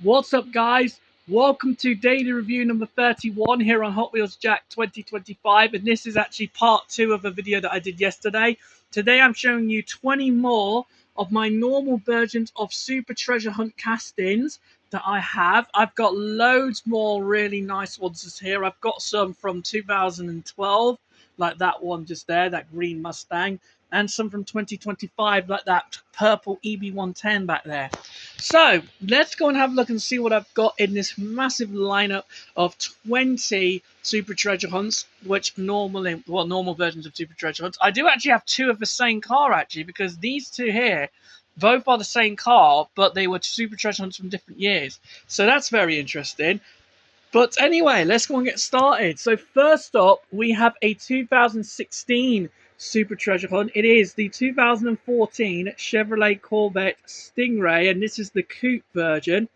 What's up, guys? Welcome to daily review number 31 here on Hot Wheels Jack 2025, and this is actually part 2 of a video that I did yesterday. Today I'm showing you 20 more of my normal versions of Super Treasure Hunt castings that I have. I've got loads more really nice ones here. I've got some from 2012, like that one just there, that green Mustang, and some from 2025, like that purple EB110 back there. So let's go and have a look and see what I've got in this massive lineup of 20 Super Treasure Hunts, which normal versions of Super Treasure Hunts. I do actually have two of the same car, actually, because these two here both are the same car, but they were Super Treasure Hunts from different years. So that's very interesting. But anyway, let's go and get started. So first up, we have a 2016 Super Treasure Hunt. It is the 2014 Chevrolet Corvette Stingray, and this is the coupe version.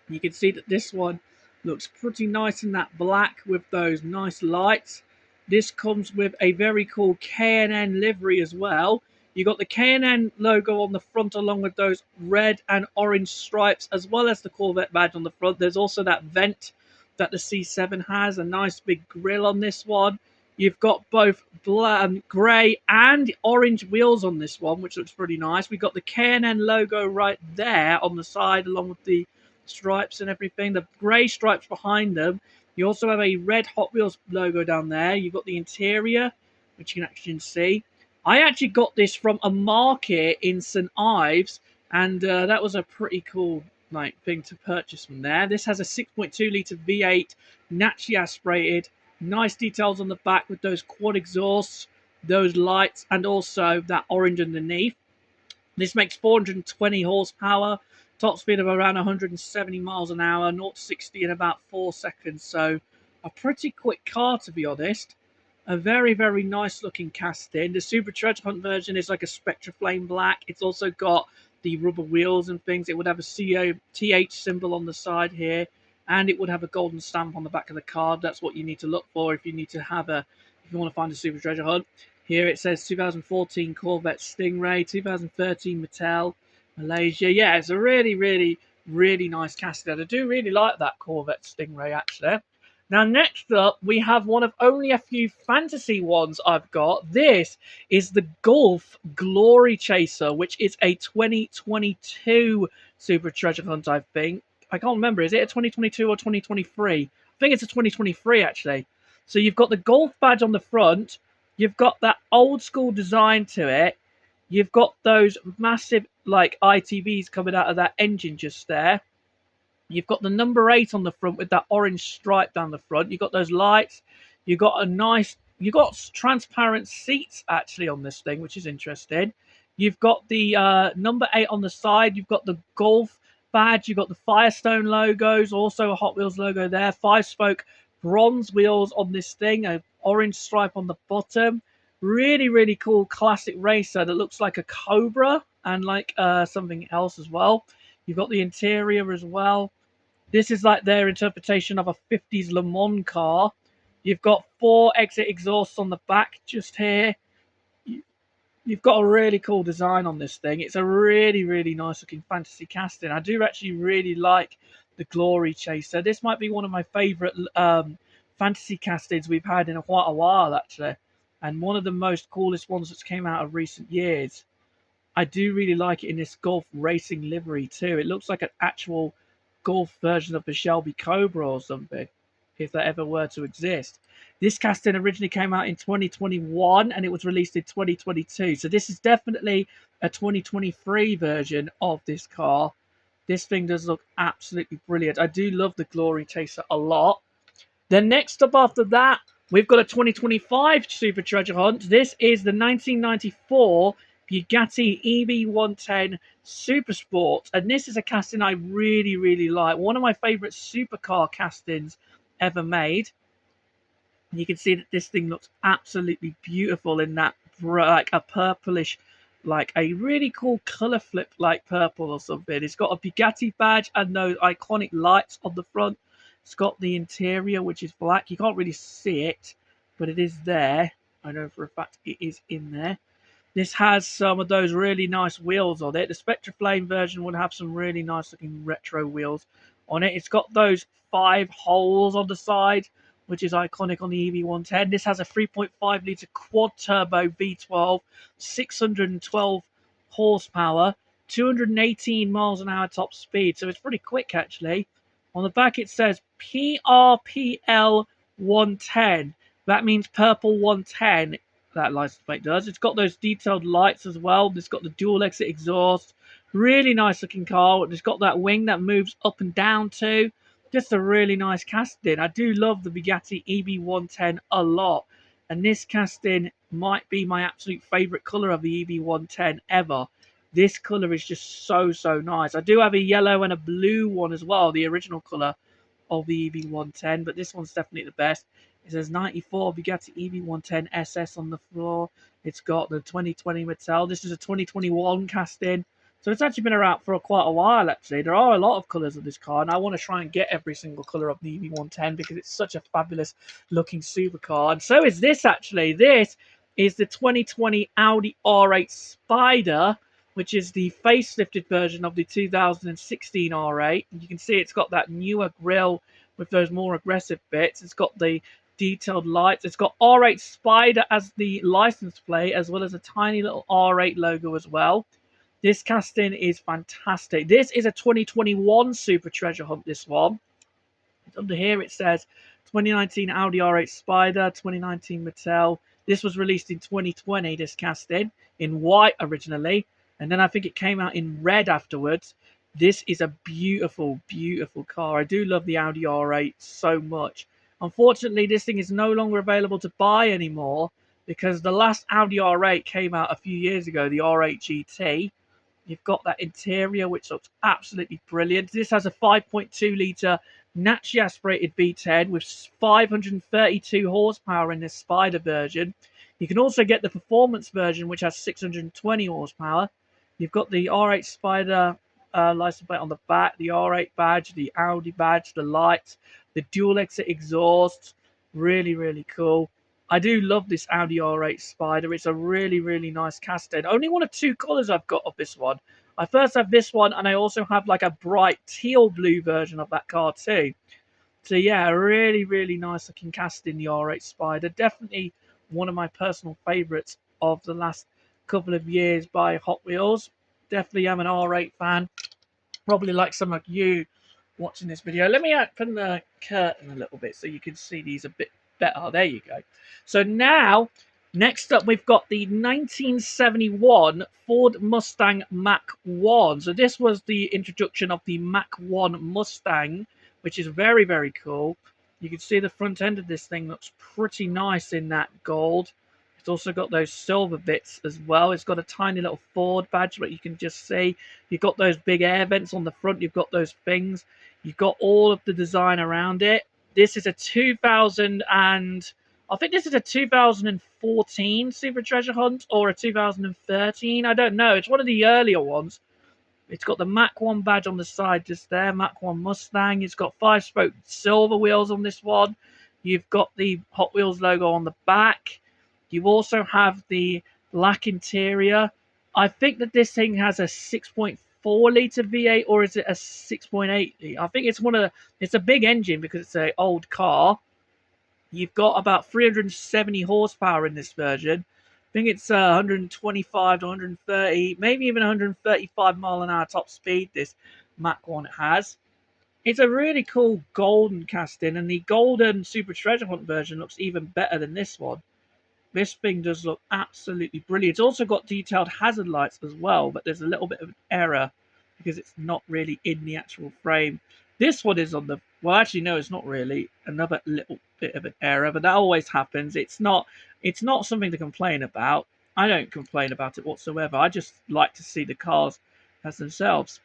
You can see that this one looks pretty nice in that black with those nice lights. This comes with a very cool K&N livery as well. You got the K&N logo on the front along with those red and orange stripes, as well as the Corvette badge on the front. There's also that vent that the C7 has, a nice big grille on this one. You've got both grey and orange wheels on this one, which looks pretty nice. We've got the K&N logo right there on the side, along with the stripes and everything. The grey stripes behind them. You also have a red Hot Wheels logo down there. You've got the interior, which you can actually see. I actually got this from a market in St. Ives, and that was a pretty cool thing to purchase from there. This has a 6.2 litre V8, naturally aspirated. Nice details on the back with those quad exhausts, those lights, and also that orange underneath. This makes 420 horsepower, top speed of around 170 miles an hour, 0 to 60 in about 4 seconds. So a pretty quick car, to be honest. A very, very nice looking casting. The Super Treasure Hunt version is like a Spectra Flame Black. It's also got the rubber wheels and things. It would have a COTH symbol on the side here, and it would have a golden stamp on the back of the card. That's what you need to look for if you need to have if you want to find a Super Treasure Hunt. Here it says 2014 Corvette Stingray, 2013 Mattel, Malaysia. Yeah, it's a really, really, really nice casting. I do really like that Corvette Stingray, actually. Now, next up, we have one of only a few fantasy ones I've got. This is the Golf Glory Chaser, which is a 2022 Super Treasure Hunt, I think. I can't remember. Is it a 2022 or 2023? I think it's a 2023, actually. So you've got the Golf badge on the front. You've got that old school design to it. You've got those massive, ITVs coming out of that engine just there. You've got the number 8 on the front with that orange stripe down the front. You've got those lights. You've got you've got transparent seats actually on this thing, which is interesting. You've got the number 8 on the side. You've got the Golf badge. You've got the Firestone logos, also a Hot Wheels logo there. 5-spoke bronze wheels on this thing, a orange stripe on the bottom. Really, really cool classic racer that looks like a Cobra and something else as well. You've got the interior as well. This is like their interpretation of a 50s Le Mans car. You've got 4 exit exhausts on the back just here. You've got a really cool design on this thing. It's a really, really nice looking fantasy casting. I do actually really like the Glory Chaser. This might be one of my favourite fantasy castings we've had in quite a while, actually. And one of the most coolest ones that's came out of recent years. I do really like it in this Golf racing livery too. It looks like an actual Golf version of the Shelby Cobra or something, if that ever were to exist. This casting originally came out in 2021 and it was released in 2022. So this is definitely a 2023 version of this car. This thing does look absolutely brilliant. I do love the Glory Chaser a lot. Then next up after that, we've got a 2025 Super Treasure Hunt. This is the 1994 Bugatti EB110 Super Sport. And this is a casting I really, really like. One of my favourite supercar castings ever made. And you can see that this thing looks absolutely beautiful in that, like a purplish, like a really cool colour flip, like purple or something. It's got a Bugatti badge and those iconic lights on the front. It's got the interior, which is black. You can't really see it, but it is there. I know for a fact it is in there. This has some of those really nice wheels on it. The Spectra Flame version would have some really nice looking retro wheels on it. It's got those 5 holes on the side, which is iconic on the EV110. This has a 3.5 litre quad turbo V12, 612 horsepower, 218 miles an hour top speed. So it's pretty quick actually. On the back it says PRPL 110. That means purple 110. That license plate does. It's got those detailed lights as well. It's got the dual exit exhaust. Really nice looking car. It's got that wing that moves up and down too. Just a really nice casting. I do love the Bugatti EV110 a lot. And this casting might be my absolute favourite colour of the EV110 ever. This colour is just so, so nice. I do have a yellow and a blue one as well, the original colour of the EV110, but this one's definitely the best. It says 94 Bugatti EV110 SS on the floor. It's got the 2020 Mattel. This is a 2021 casting. So it's actually been around for quite a while, actually. There are a lot of colours of this car, and I want to try and get every single colour of the EV110 because it's such a fabulous looking supercar. And so is this, actually. This is the 2020 Audi R8 Spider, which is the facelifted version of the 2016 R8. And you can see it's got that newer grille with those more aggressive bits. It's got the detailed lights. It's got R8 Spider as the license plate, as well as a tiny little R8 logo as well. This casting is fantastic. This is a 2021 Super Treasure Hunt, this one. Under here it says 2019 Audi R8 Spider, 2019 Mattel. This was released in 2020, this casting, in white originally. And then I think it came out in red afterwards. This is a beautiful, beautiful car. I do love the Audi R8 so much. Unfortunately, this thing is no longer available to buy anymore because the last Audi R8 came out a few years ago, the R8 GT. You've got that interior, which looks absolutely brilliant. This has a 5.2 litre naturally aspirated V10 with 532 horsepower in this Spider version. You can also get the performance version, which has 620 horsepower. You've got the R8 Spider license plate on the back, the R8 badge, the Audi badge, the lights, the dual exit exhaust. Really, really cool. I do love this Audi R8 Spider. It's a really, really nice casting. Only one of 2 colours I've got of this one. I first have this one, and I also have like a bright teal blue version of that car too. So yeah, really, really nice looking casting, the R8 Spider. Definitely one of my personal favourites of the last couple of years by Hot Wheels. Definitely am an R8 fan. Probably like some of you watching this video. Let me open the curtain a little bit so you can see these a bit better. There you go. So now, next up, we've got the 1971 Ford Mustang Mach-1. So this was the introduction of the Mach-1 Mustang, which is very, very cool. You can see the front end of this thing looks pretty nice in that gold. It's also got those silver bits as well. It's got a tiny little Ford badge that you can just see. You've got those big air vents on the front. You've got those things. You've got all of the design around it. This is a 2000 and I think this is a 2014 Super Treasure Hunt or a 2013. I don't know. It's one of the earlier ones. It's got the Mach-1 badge on the side just there. Mach-1 Mustang. It's got 5-spoke silver wheels on this one. You've got the Hot Wheels logo on the back. You also have the black interior. I think that this thing has a 6.4 litre V8 or is it a 6.8? I think it's a big engine because it's an old car. You've got about 370 horsepower in this version. I think it's 125 to 130, maybe even 135 mile an hour top speed this Mach-1 has. It's a really cool golden casting, and the golden Super Treasure Hunt version looks even better than this one. This thing does look absolutely brilliant. It's also got detailed hazard lights as well, but there's a little bit of an error because it's not really in the actual frame. This one is on the... Well, actually, no, it's not really. Another little bit of an error, but that always happens. It's not something to complain about. I don't complain about it whatsoever. I just like to see the cars as themselves.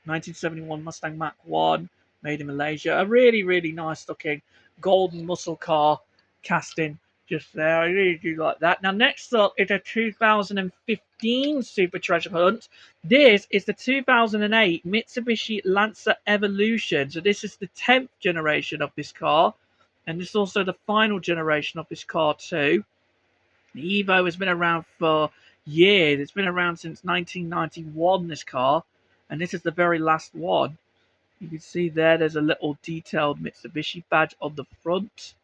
1971 Mustang Mach-1, made in Malaysia. A really, really nice looking golden muscle car casting just there. I really do like that. Now, next up is a 2015 Super Treasure Hunt. This is the 2008 Mitsubishi Lancer Evolution. So this is the 10th generation of this car. And this is also the final generation of this car too. The Evo has been around for years. It's been around since 1991, this car, and this is the very last one. You can see there's a little detailed Mitsubishi badge on the front.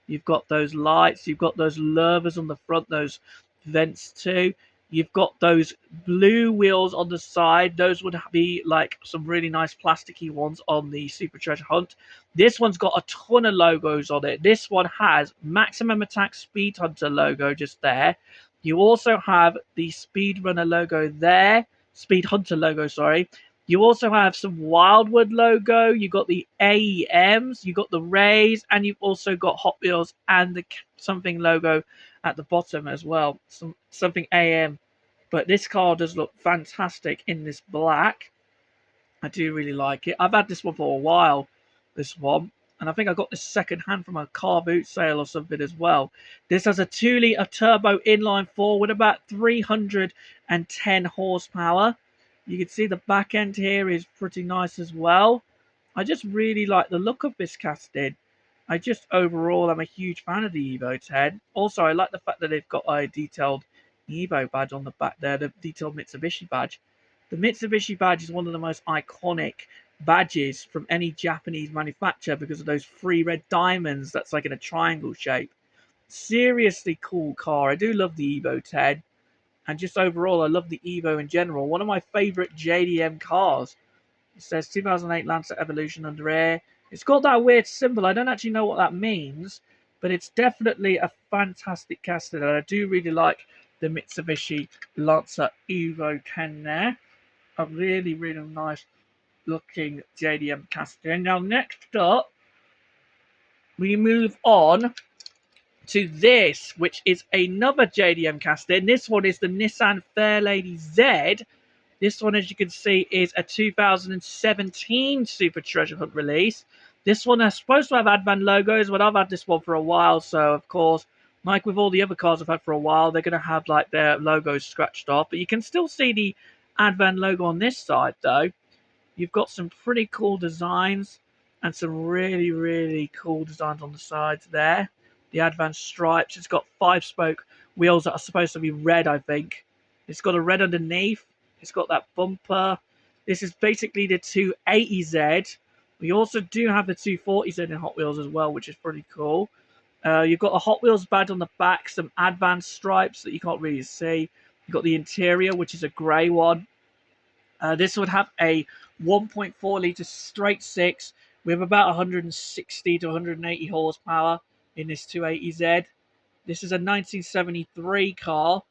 You've got those lights, you've got those louvers on the front, those vents too. You've got those blue wheels on the side. Those would be like some really nice plasticky ones on the Super Treasure Hunt. This one's got a ton of logos on it. This one has Maximum Attack Speed Hunter logo just there. You also have the Speedrunner logo there. Speed Hunter logo, sorry. You also have some Wildwood logo. You got the AEMs, you got the Rays, and you've also got Hot Wheels and the something logo at the bottom as well. Something AM. But this car does look fantastic in this black. I do really like it. I've had this one for a while, this one. And I think I got this second hand from a car boot sale or something as well. This has a 2-litre turbo inline 4 with about 310 horsepower. You can see the back end here is pretty nice as well. I just really like the look of this casting. I just overall am a huge fan of the Evo 10. Also, I like the fact that they've got a detailed Evo badge on the back there, the detailed Mitsubishi badge. The Mitsubishi badge is one of the most iconic badges from any Japanese manufacturer because of those 3 red diamonds that's like in a triangle shape. Seriously cool car. I do love the Evo 10. And just overall, I love the Evo in general. One of my favourite JDM cars. It says 2008 Lancer Evolution under air. It's got that weird symbol. I don't actually know what that means, but it's definitely a fantastic casting. And I do really like the Mitsubishi Lancer Evo 10 there. A really, really nice looking JDM casting. Now, next up, we move on to this, which is another JDM casting. This one is the Nissan Fairlady Z. This one, as you can see, is a 2017 Super Treasure Hunt release. This one is supposed to have Advan logos, but I've had this one for a while, so of course, like with all the other cars I've had for a while, they're going to have like their logos scratched off. But you can still see the Advan logo on this side, though. You've got some pretty cool designs and some really, really cool designs on the sides there. The Advan stripes. It's got 5-spoke wheels that are supposed to be red, I think. It's got a red underneath. It's got that bumper. This is basically the 280Z. We also do have the 240Z in Hot Wheels as well, which is pretty cool. You've got a Hot Wheels badge on the back, some Advan stripes that you can't really see. You've got the interior, which is a grey one. This would have a 1.4 litre straight 6 with about 160 to 180 horsepower in this 280Z. This is a 1973 car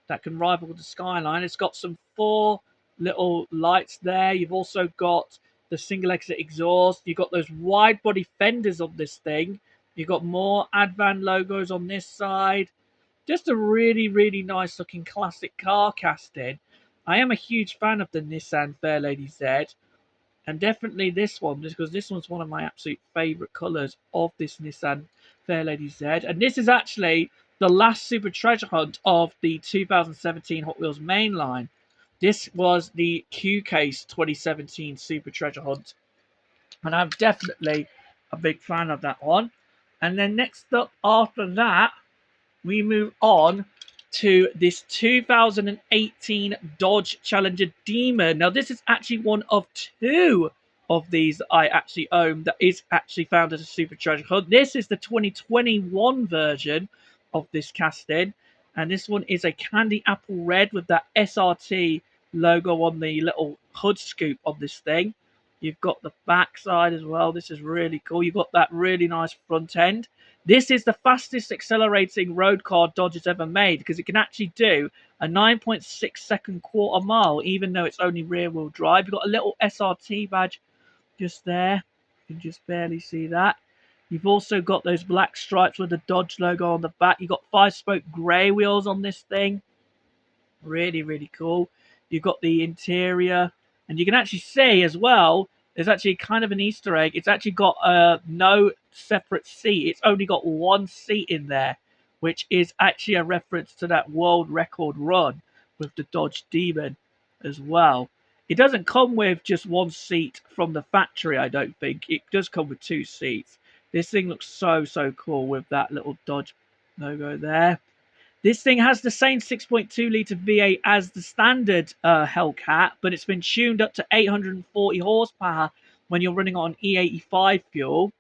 that can rival the Skyline. It's got some 4 little lights there. You've also got the single exit exhaust. You've got those wide body fenders on this thing. You've got more Advan logos on this side. Just a really, really nice looking classic car casting. I am a huge fan of the Nissan Fairlady Z. And definitely this one, just because this one's one of my absolute favourite colours of this Nissan Fairlady Z. And this is actually the last Super Treasure Hunt of the 2017 Hot Wheels mainline. This was the Q-Case 2017 Super Treasure Hunt. And I'm definitely a big fan of that one. And then next up after that, we move on to this 2018 Dodge Challenger Demon. Now, this is actually one of 2 of these that I actually own that is actually found as a Super Treasure Hunt. This is the 2021 version of this casting, and this one is a candy apple red with that SRT logo on the little hood scoop of this thing. You've got the back side as well. This is really cool. You've got that really nice front end. This is the fastest accelerating road car Dodge has ever made because it can actually do a 9.6 second quarter mile, even though it's only rear wheel drive. You've got a little SRT badge just there. You can just barely see that. You've also got those black stripes with the Dodge logo on the back. You've got 5-spoke grey wheels on this thing. Really, really cool. You've got the interior. And you can actually see as well, there's actually kind of an Easter egg. It's actually got no separate seat. It's only got one seat in there, which is actually a reference to that world record run with the Dodge Demon as well. It doesn't come with just one seat from the factory, I don't think. It does come with 2 seats. This thing looks so, so cool with that little Dodge logo there. This thing has the same 6.2 litre V8 as the standard Hellcat, but it's been tuned up to 840 horsepower when you're running on E85 fuel.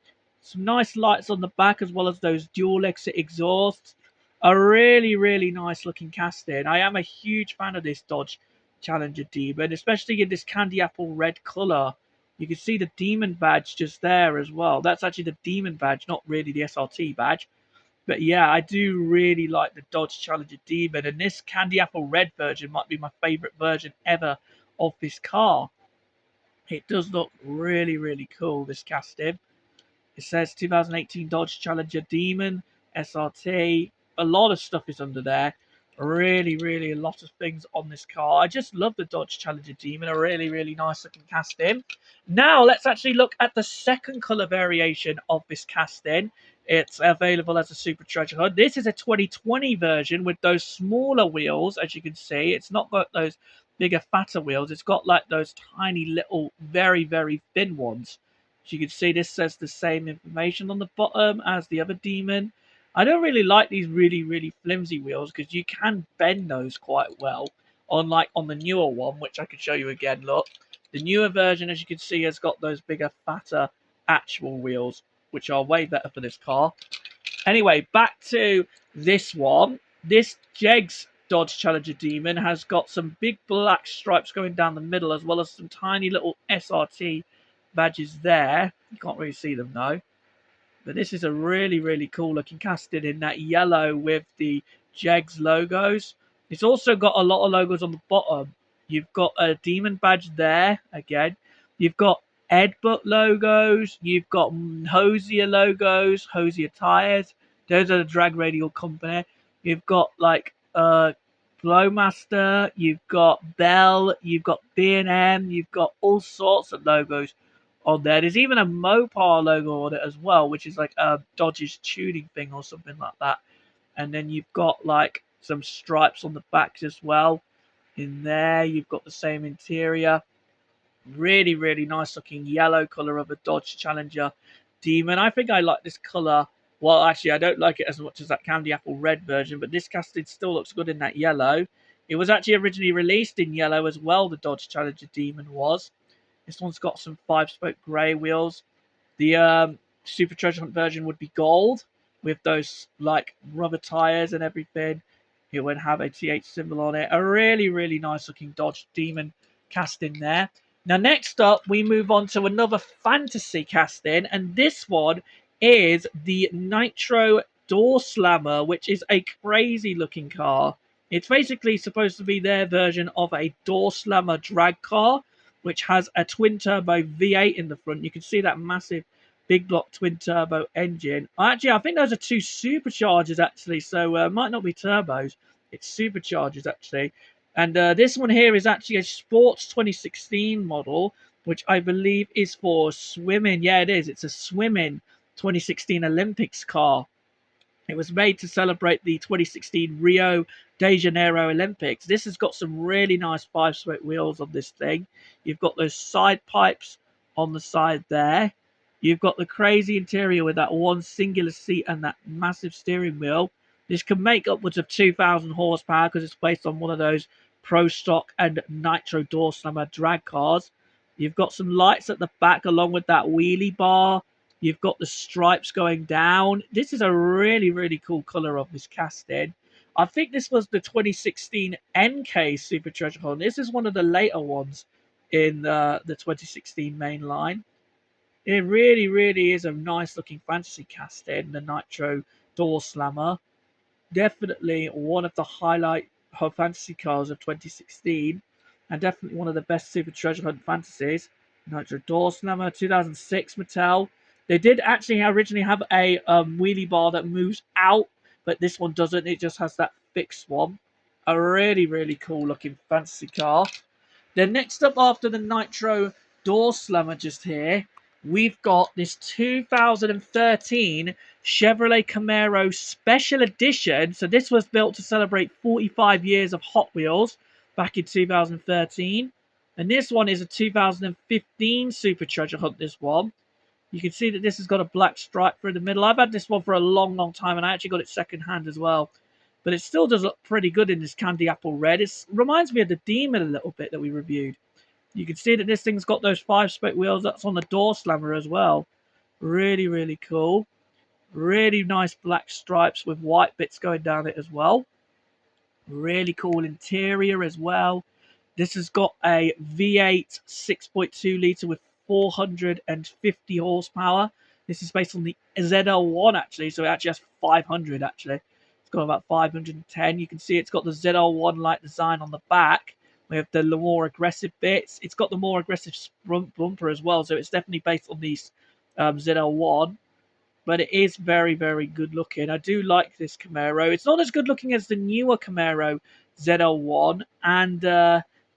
Some nice lights on the back as well as those dual exit exhausts. A really, really nice looking casting. I am a huge fan of this Dodge Challenger Demon, especially in this candy apple red colour. You can see the Demon badge just there as well. That's actually the Demon badge, not really the SRT badge. But yeah, I do really like the Dodge Challenger Demon, and this candy apple red version might be my favorite version ever of this car. It does look really, really cool, this casting. It says 2018 Dodge Challenger Demon, SRT. A lot of stuff is under there. Really, really a lot of things on this car. I just love the Dodge Challenger Demon. A really, really nice looking casting. Now, let's actually look at the second colour variation of this casting. It's available as a Super Treasure Hunt. This is a 2020 version with those smaller wheels, as you can see. It's not got those bigger, fatter wheels. It's got like those tiny little, very, very thin ones. As you can see, this says the same information on the bottom as the other Demon. I don't really like these really, really flimsy wheels because you can bend those quite well. Unlike on the newer one, which I can show you again, look. The newer version, as you can see, has got those bigger, fatter actual wheels, which are way better for this car. Anyway, back to this one. This Jegs Dodge Challenger Demon has got some big black stripes going down the middle, as well as some tiny little SRT badges there. You can't really see them though. But this is a really, really cool looking casting in that yellow with the Jegs logos. It's also got a lot of logos on the bottom. You've got a Demon badge there again. You've got Edbutt logos. You've got Hosier logos, Hosier tires. Those are the Drag Radial company. You've got like Flowmaster. You've got Bell. You've got B&M. You've got all sorts of logos on there. There's even a Mopar logo on it as well, which is like a Dodge's tuning thing or something like that. And then you've got like some stripes on the backs as well. In there, you've got the same interior. Really, really nice looking yellow color of a Dodge Challenger Demon. I think I like this color. Well, actually, I don't like it as much as that candy apple red version, but this casting still looks good in that yellow. It was actually originally released in yellow as well, the Dodge Challenger Demon was. This one's got some 5-spoke grey wheels. The Super Treasure Hunt version would be gold with those like rubber tires and everything. It would have a TH symbol on it. A really, really nice looking Dodge Demon casting there. Now, next up, we move on to another fantasy casting, and this one is the Nitro Door Slammer, which is a crazy looking car. It's basically supposed to be their version of a Door Slammer drag car, which has a twin turbo V8 in the front. You can see that massive big block twin turbo engine. Actually, I think those are two superchargers actually, so it might not be turbos. It's superchargers actually. And this one here is actually a Sports 2016 model, which I believe is for swimming. Yeah, it is. It's a swimming 2016 Olympics car. It was made to celebrate the 2016 Rio de Janeiro Olympics. This has got some really nice 5-spoke wheels on this thing. You've got those side pipes on the side there. You've got the crazy interior with that one singular seat and that massive steering wheel. This can make upwards of 2,000 horsepower because it's based on one of those Pro Stock and Nitro Door Slammer drag cars. You've got some lights at the back along with that wheelie bar. You've got the stripes going down. This is a really, really cool color of this casting. I think this was the 2016 NK Super Treasure Hunt. This is one of the later ones in the 2016 main line. It really, really is a nice looking fantasy casting, the Nitro Door Slammer. Definitely one of the highlight fantasy cars of 2016, and definitely one of the best Super Treasure Hunt fantasies. Nitro Door Slammer, 2006 Mattel. They did actually originally have a wheelie bar that moves out, but this one doesn't. It just has that fixed one. A really, really cool looking fantasy car. Then next up after the Nitro Door Slammer just here, we've got this 2013 Chevrolet Camaro Special Edition. So this was built to celebrate 45 years of Hot Wheels back in 2013. And this one is a 2015 Super Treasure Hunt, this one. You can see that this has got a black stripe through the middle. I've had this one for a long, long time, and I actually got it second hand as well. but it still does look pretty good in this candy apple red. It reminds me of the Demon a little bit that we reviewed. You can see that this thing's got those 5-spoke wheels. That's on the door slammer as well. Really, really cool. Really nice black stripes with white bits going down it as well. Really cool interior as well. This has got a V8 6.2 litre with 450 horsepower. This is based on the ZL1 actually, so it actually has 500 actually. It's got about 510. You can see it's got the ZL1 like design on the back. We have the more aggressive bits. It's got the more aggressive front bumper as well, so it's definitely based on these ZL1. But it is very, very good looking. I do like this Camaro. It's not as good looking as the newer Camaro ZL1, and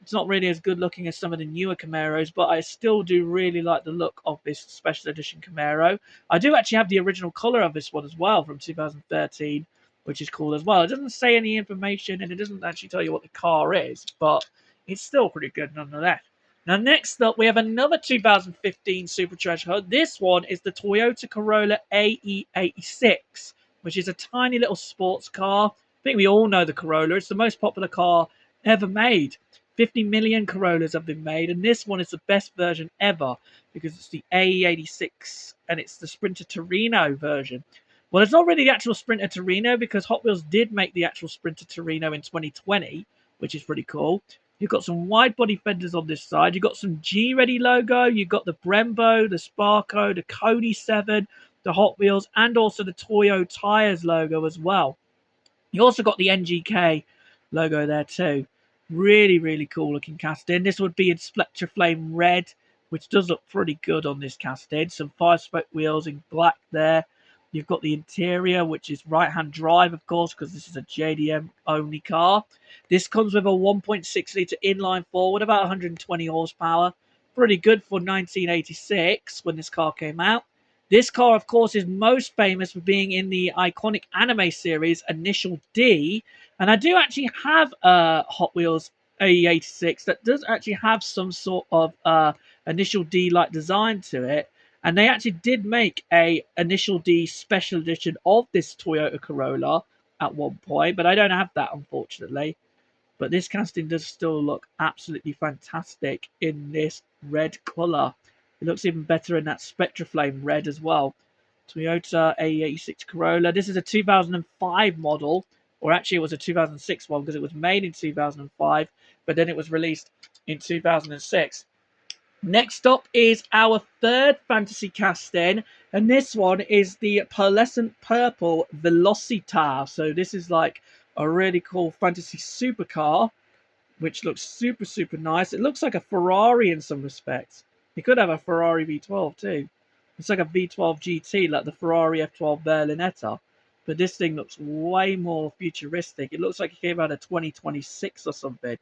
it's not really as good looking as some of the newer Camaros, but I still do really like the look of this special edition Camaro. I do actually have the original color of this one as well from 2013, which is cool as well. It doesn't say any information, and it doesn't actually tell you what the car is, but it's still pretty good nonetheless. Now, next up, we have another 2015 Super Treasure Hunt. This one is the Toyota Corolla AE86, which is a tiny little sports car. I think we all know the Corolla. It's the most popular car ever made. 50 million Corollas have been made, and this one is the best version ever because it's the AE86 and it's the Sprinter Torino version. Well, it's not really the actual Sprinter Torino because Hot Wheels did make the actual Sprinter Torino in 2020, which is pretty cool. You've got some wide body fenders on this side. You've got some G-Ready logo. You've got the Brembo, the Sparco, the Kodi 7, the Hot Wheels, and also the Toyo Tires logo as well. You also got the NGK logo there too. Really, really cool looking casting. This would be in Spectre Flame Red, which does look pretty good on this casting. Some 5-spoke wheels in black there. You've got the interior, which is right-hand drive, of course, because this is a JDM-only car. This comes with a 1.6-litre inline-4 with about 120 horsepower. Pretty good for 1986 when this car came out. This car, of course, is most famous for being in the iconic anime series Initial D. And I do actually have a Hot Wheels AE86 that does actually have some sort of Initial D-like design to it. And they actually did make a Initial D special edition of this Toyota Corolla at one point, but I don't have that, unfortunately. But this casting does still look absolutely fantastic in this red colour. It looks even better in that Spectre Flame red as well. Toyota AE86 Corolla. This is a 2005 model, or actually it was a 2006 one because it was made in 2005, but then it was released in 2006. Next up is our third fantasy casting, and this one is the pearlescent purple Velocitar. So this is like a really cool fantasy supercar, which looks super, super nice. It looks like a Ferrari in some respects. You could have a Ferrari V12 too. It's like a V12 GT, like the Ferrari F12 Berlinetta. But this thing looks way more futuristic. It looks like it came out of 2026 or something.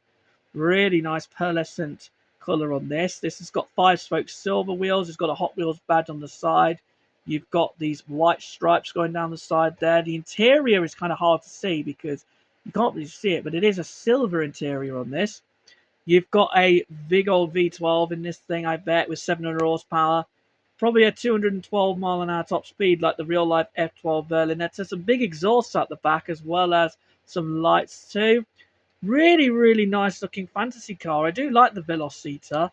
Really nice pearlescent colour on this. This has got 5-spoke silver wheels. It's got a Hot Wheels badge on the side. You've got these white stripes going down the side there. The interior is kind of hard to see because you can't really see it, but it is a silver interior on this. You've got a big old V12 in this thing, I bet, with 700 horsepower. Probably a 212 mile an hour top speed like the real life F12 Berlinetta. Some big exhausts at the back as well as some lights too. Really, really nice looking fantasy car. I do like the Velocita.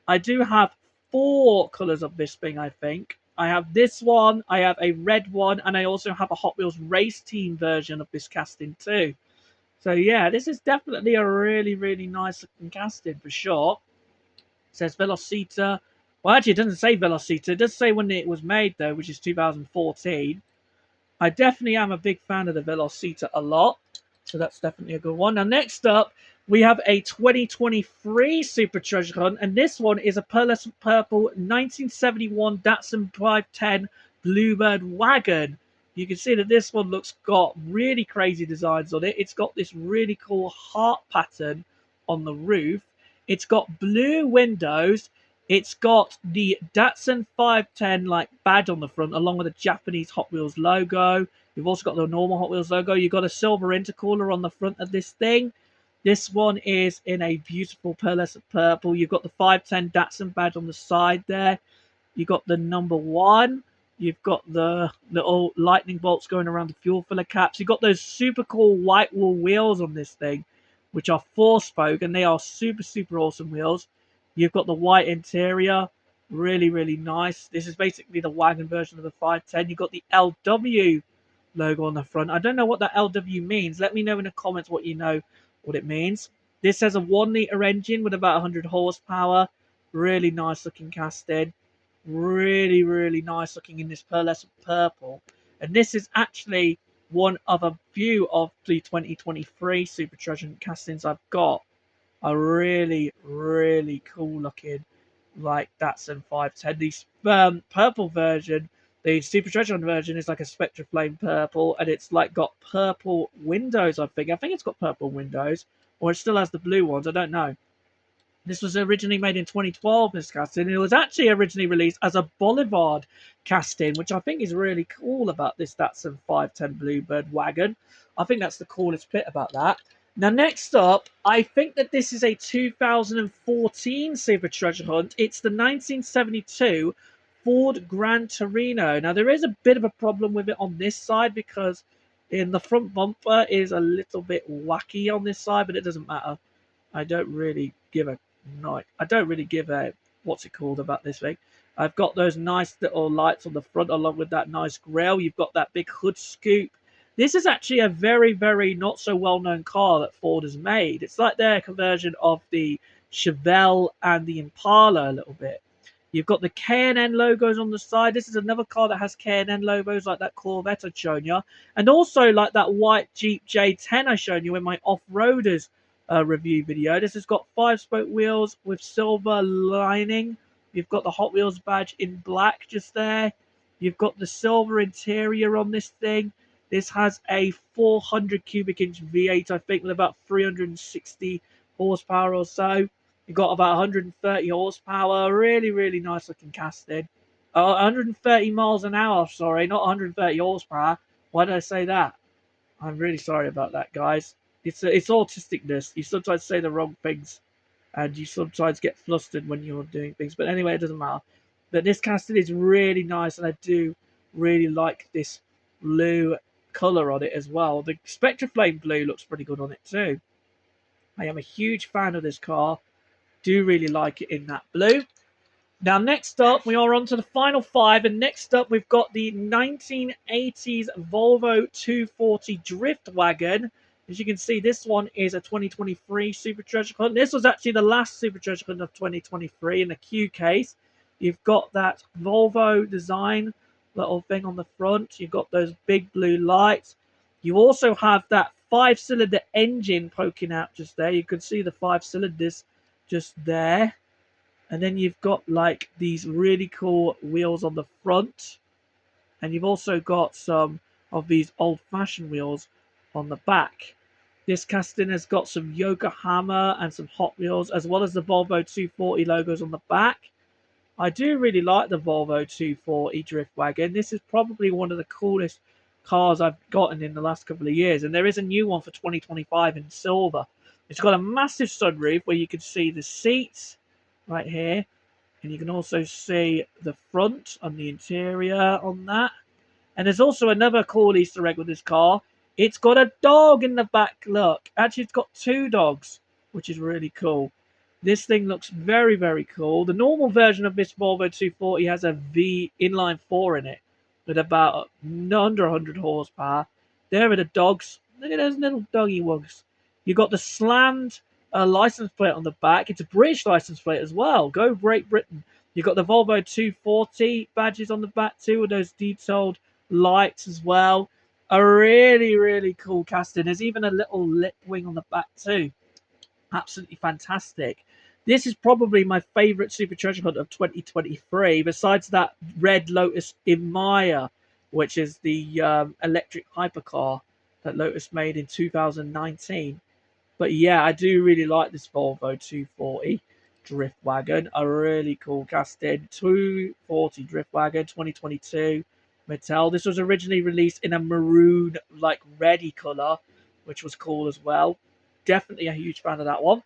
I do have 4 colours of this thing, I think. I have this one, I have a red one, and I also have a Hot Wheels Race Team version of this casting too. So yeah, this is definitely a really, really nice looking casting for sure. It says Velocita. Well, actually, it doesn't say Velocita. It does say when it was made, though, which is 2014. I definitely am a big fan of the Velocita a lot. So that's definitely a good one. Now, next up, we have a 2023 Super Treasure Hunt. And this one is a pearlescent purple 1971 Datsun 510 Bluebird wagon. You can see that this one got really crazy designs on it. It's got this really cool heart pattern on the roof. It's got blue windows. It's got the Datsun 510 like badge on the front, along with a Japanese Hot Wheels logo. You've also got the normal Hot Wheels logo. You've got a silver intercooler on the front of this thing. This one is in a beautiful pearlescent purple. You've got the 510 Datsun badge on the side there. You've got the number 1. You've got the little lightning bolts going around the fuel filler caps. You've got those super cool white wall wheels on this thing, which are 4-spoke, and they are super, super awesome wheels. You've got the white interior, really, really nice. This is basically the wagon version of the 510. You've got the LW logo on the front. I don't know what that LW means. Let me know in the comments what you know what it means. This has a 1-liter engine with about 100 horsepower. Really nice looking casting. Really, really nice looking in this pearlescent purple. And this is actually one of a few of the 2023 Supertreasure castings I've got. A really, really cool looking like Datsun 510. The purple version, the Supertreasure version, is like a Spectra Flame purple, and it's like got purple windows. I think it's got purple windows, or it still has the blue ones. I don't know. This was originally made in 2012, this casting. It was actually originally released as a Boulevard casting, which I think is really cool about this Datsun 510 Bluebird wagon. I think that's the coolest bit about that. Now, next up, I think that this is a 2014 Supertreasure Hunt. It's the 1972 Ford Gran Torino. Now, there is a bit of a problem with it on this side because in the front bumper is a little bit wacky on this side, but it doesn't matter. I don't really give a I don't really give a what's it called about this thing. I've got those nice little lights on the front along with that nice grille. You've got that big hood scoop. This is actually a very, very not so well-known car that Ford has made. It's like their conversion of the Chevelle and the Impala a little bit. You've got the K&N logos on the side. This is another car that has K&N logos like that Corvette I've shown you. And also like that white Jeep J10 I showed you in my off-roaders review video. This has got 5-spoke wheels with silver lining. You've got the Hot Wheels badge in black just there. You've got the silver interior on this thing. This has a 400 cubic inch V8, I think, with about 360 horsepower or so. You've got about 130 horsepower. Really, really nice looking casting. 130 miles an hour, sorry, not 130 horsepower. Why did I say that? I'm really sorry about that, guys. It's autisticness. You sometimes say the wrong things, and you sometimes get flustered when you're doing things. But anyway, it doesn't matter. But this casting is really nice, and I do really like this blue color on it as well. The Spectra Flame blue looks pretty good on it too. I am a huge fan of this car. Do really like it in that blue. Now, next up, we are on to the final 5, and next up, we've got the 1980s Volvo 240 Drift Wagon. As you can see, this one is a 2023 Supertreasure Hunt. This was actually the last Supertreasure Hunt of 2023 in the Q case. You've got that Volvo design little thing on the front. You've got those big blue lights. You also have that 5-cylinder engine poking out just there. You can see the 5 cylinders just there. And then you've got like these really cool wheels on the front. And you've also got some of these old-fashioned wheels on the back. This casting has got some Yokohama and some Hot Wheels, as well as the Volvo 240 logos on the back. I do really like the Volvo 240 Drift Wagon. This is probably one of the coolest cars I've gotten in the last couple of years. And there is a new one for 2025 in silver. It's got a massive sunroof where you can see the seats right here, and you can also see the front and the interior on that. And there's also another cool Easter egg with this car. It's got a dog in the back. Look, actually, it's got 2 dogs, which is really cool. This thing looks very, very cool. The normal version of this Volvo 240 has a V inline 4 in it with about under 100 horsepower. There are the dogs. Look at those little doggy wugs. You've got the slammed license plate on the back. It's a British license plate as well. Go Great Britain. You've got the Volvo 240 badges on the back too, with those detailed lights as well. A really, really cool casting. There's even a little lip wing on the back too. Absolutely fantastic. This is probably my favourite Supertreasure Hunt of 2023, besides that red Lotus Emira, which is the electric hypercar that Lotus made in 2019. But yeah, I do really like this Volvo 240 Drift Wagon. A really cool casting. 240 Drift Wagon 2022 Mattel. This was originally released in a maroon, like reddy colour, which was cool as well. Definitely a huge fan of that one.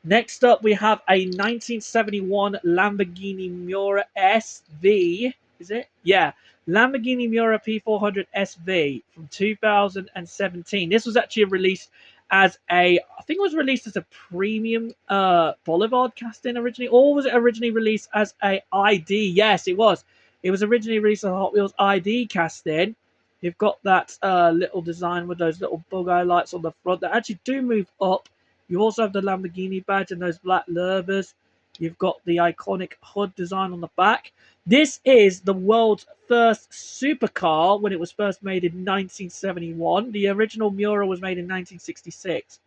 Next up, we have a 1971 Lamborghini Miura SV. is it? Yeah. Lamborghini Miura P400 SV from 2017. This was actually released as I think it was released as a premium Boulevard casting originally, or was it originally released as a ID? Yes, it was. It was originally released as a Hot Wheels ID casting. You've got that little design with those little bug eye lights on the front that actually do move up. You also have the Lamborghini badge and those black levers. You've got the iconic hood design on the back. This is the world's first supercar when it was first made in 1971. The original Miura was made in 1966,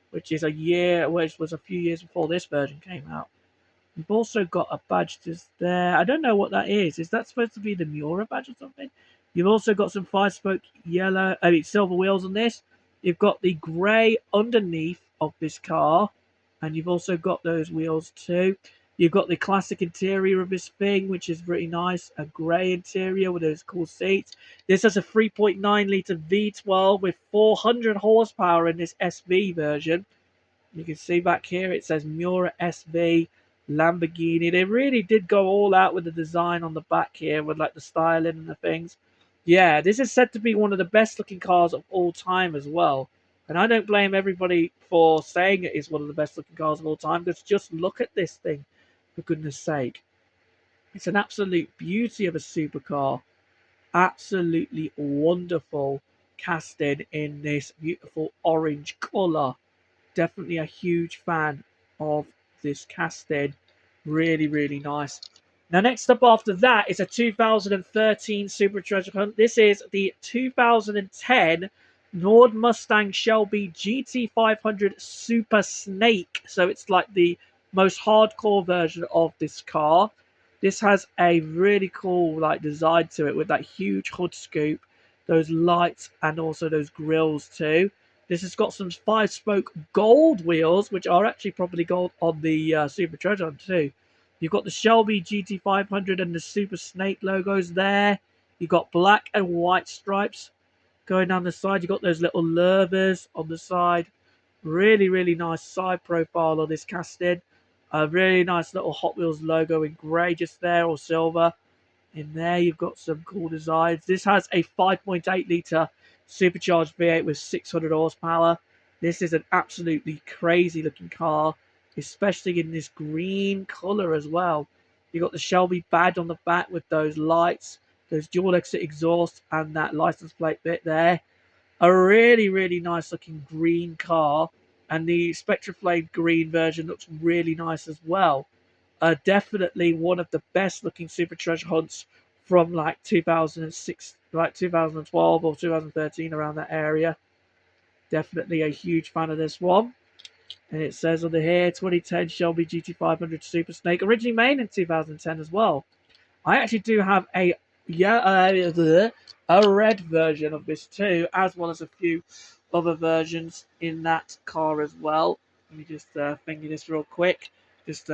which is a few years before this version came out. You've also got a badge just there. I don't know what that is. Is that supposed to be the Miura badge or something? You've also got some five-spoke silver wheels on this. You've got the grey underneath of this car, and you've also got those wheels too. You've got the classic interior of this thing, which is pretty nice. A grey interior with those cool seats. This has a 3.9 litre V12 with 400 horsepower in this SV version. You can see back here it says Miura SV Lamborghini. They really did go all out with the design on the back here with like the styling and the things. Yeah, this is said to be one of the best looking cars of all time as well. And I don't blame everybody for saying it is one of the best looking cars of all time, because just look at this thing, for goodness sake. It's an absolute beauty of a supercar. Absolutely wonderful casting in this beautiful orange colour. Definitely a huge fan of this casting. Really, really nice. Now, next up after that is a 2013 Super Treasure Hunt. This is the 2010 Nord Mustang Shelby GT500 Super Snake. So it's like the most hardcore version of this car. This has a really cool like design to it with that huge hood scoop, those lights, and also those grills too. This has got some five-spoke gold wheels, which are actually probably gold on the Super Treasure Hunt too. You've got the Shelby GT500 and the Super Snake logos there. You've got black and white stripes going down the side. You've got those little levers on the side. Really, really nice side profile of this casting. A really nice little Hot Wheels logo in grey just there, or silver. In there, you've got some cool designs. This has a 5.8 litre supercharged V8 with 600 horsepower. This is an absolutely crazy looking car, especially in this green colour as well. You've got the Shelby badge on the back with those lights, those dual exit exhaust, and that license plate bit there. A really, really nice looking green car, and the Spectra Flame green version looks really nice as well. Definitely one of the best looking Super Treasure Hunts from like 2006, like 2012 or 2013, around that area. Definitely a huge fan of this one. And it says under here 2010 Shelby GT500 Super Snake, originally made in 2010 as well. I actually do have a red version of this too, as well as a few other versions in that car as well. Let me just finger this real quick. Just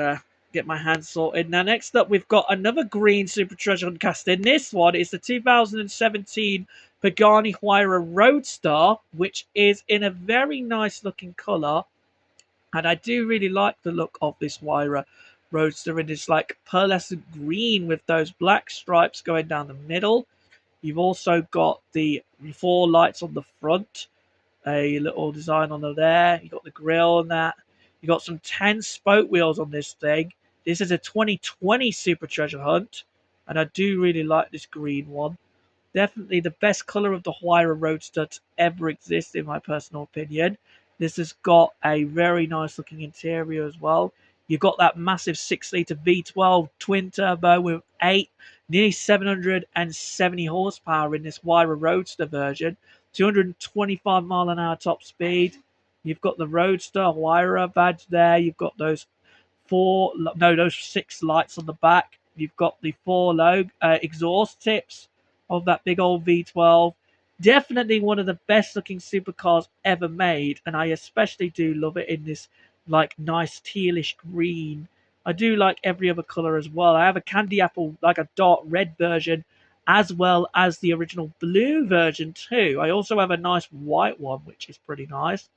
get my hands sorted. Now, next up, we've got another green Super Treasure Hunt casting. This one is the 2017 Pagani Huayra Roadster, which is in a very nice looking colour. And I do really like the look of this Huayra Roadster in this like pearlescent green with those black stripes going down the middle. You've also got the four lights on the front, a little design on there. You got the grill and that. You got some 10 spoke wheels on this thing. This is a 2020 Super Treasure Hunt, and I do really like this green one. Definitely the best colour of the Huayra Roadster to ever exist, in my personal opinion. This has got a very nice looking interior as well. You've got that massive 6-litre V12 twin turbo with nearly 770 horsepower in this Huayra Roadster version. 225 mile an hour top speed. You've got the Roadster Huayra badge there. You've got those those 6 lights on the back. You've got the 4 exhaust tips of that big old V12. Definitely one of the best looking supercars ever made, and I especially do love it in this like nice tealish green. I do like every other color as well. I have a candy apple, like a dark red version, as well as the original blue version too. I also have a nice white one, which is pretty nice.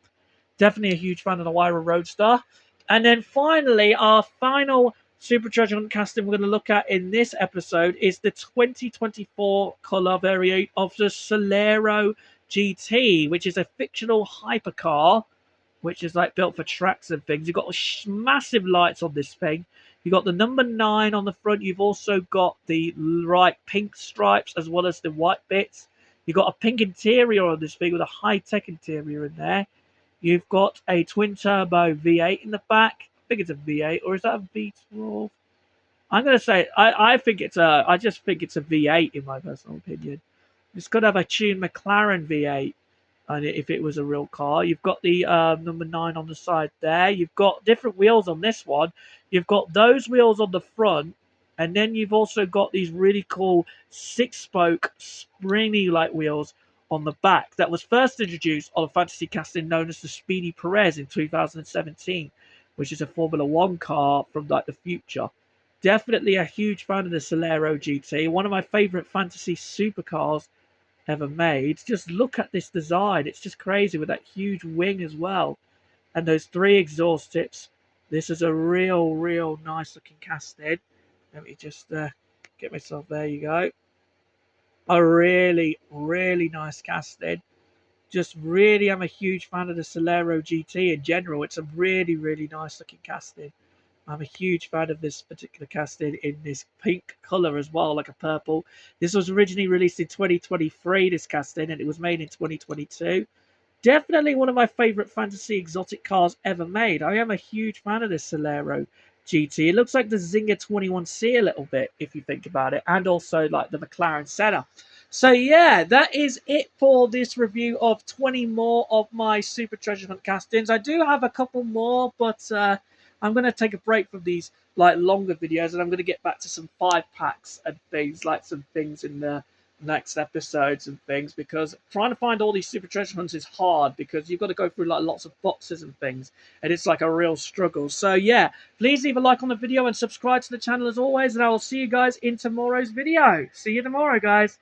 Definitely a huge fan of the Huayra Roadster. And then finally, our final Super Treasure Hunt casting we're going to look at in this episode is the 2024 color variant of the Solero GT, which is a fictional hypercar, which is like built for tracks and things. You've got massive lights on this thing. You've got the number 9 on the front. You've also got the right pink stripes as well as the white bits. You've got a pink interior on this thing with a high-tech interior in there. You've got a twin-turbo V8 in the back. I think it's a V8, or is that a V12? I'm going to say, I just think it's a V8 in my personal opinion. It's got to have a tuned McLaren V8. And if it was a real car, you've got the number 9 on the side there. You've got different wheels on this one. You've got those wheels on the front, and then you've also got these really cool 6-spoke springy-like wheels on the back. That was first introduced on a fantasy casting known as the Speedy Perez in 2017, which is a Formula One car from like the future. Definitely a huge fan of the Solero GT, one of my favorite fantasy supercars ever made. Just look at this design. It's just crazy with that huge wing as well. And those 3 exhaust tips. This is a real nice looking casting. Let me just get myself, there you go. A really nice casting. Just really am a huge fan of the Solero GT in general. It's a really nice looking casting. I'm a huge fan of this particular casting in this pink colour as well, like a purple. This was originally released in 2023, this casting, and it was made in 2022. Definitely one of my favourite fantasy exotic cars ever made. I am a huge fan of this Solero GT. It looks like the Zinger 21C a little bit, if you think about it, and also like the McLaren Senna. So yeah, that is it for this review of 20 more of my Super Treasure Hunt castings. I do have a couple more, but I'm going to take a break from these like longer videos, and I'm going to get back to some 5-packs and things, like some things in the next episodes and things, because trying to find all these Super Treasure Hunts is hard because you've got to go through like lots of boxes and things, and it's like a real struggle. So yeah, please leave a like on the video and subscribe to the channel as always, and I will see you guys in tomorrow's video. See you tomorrow, guys.